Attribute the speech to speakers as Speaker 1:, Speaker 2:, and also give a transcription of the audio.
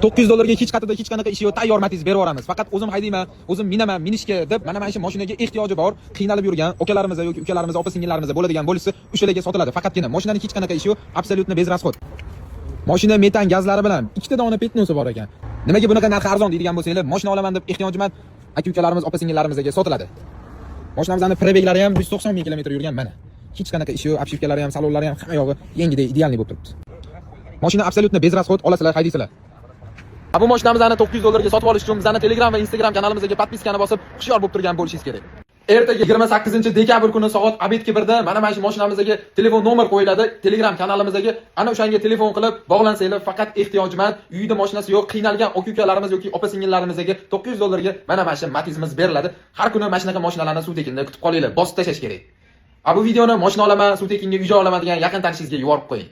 Speaker 1: $900 hech qatida hech qanaqa ishi yo'q, tayyor Matiz berib yuboramiz. Faqat o'zim haydayman, o'zim minaman, minishga deb mana shu mashinaga ehtiyoji bor, qiynalib yurgan okalarimiz yoki ukalarimiz, opa-singillarimiz bo'ladigan bo'lsa, o'shalarga sotiladi. Faqatgina mashinaning hech qanaqa ishi yo'q, absolyutno bez расход. Mashina metan gazlari bilan ikkita dona petnosi bor ekan. Nimaga bunaqa narxi arzon deydigan bo'lsanglar, mashina olaman deb ehtiyojiman aka-ukalarimiz, opa-singillarimizga sotiladi. Mashinamizning prebeglari ham 190 ming kilometr yurgan mana. Hech qanaqa ishi yo'q, obshivkalari ham, salonlari ham hamma yog'i yangidek idealniy bo'lib turibdi. Mashina absolyutno bez расход, olasizlar, haydaysizlar. Bu mashinamizni $900 ga sotib olish uchun bizning Telegram va Instagram kanalimizga podpiskani bosib, hushyor bo'lib turgan bo'lishingiz kerak. Ertaga 28-dekabr kuni soat obedki 1 da mana shu mashinamizga telefon nomer qo'yiladi. Telegram kanalimizga ana o'shanga telefon qilib bog'lansanglar, faqat ehtiyojmand, uyida mashinasi yo'q, qiynalgan aka-ukalarimiz yoki opa-singillarimizga $900 ga mana shu Matizimiz beriladi. Har kuni mana shunaqa mashinalarni suv tekinda kutib qolinglar, bosib tashlash kerak. Bu videoni mashina olaman, suv tekinga uy joy olaman degan yaqin tanishingizga yuborib qo'ying.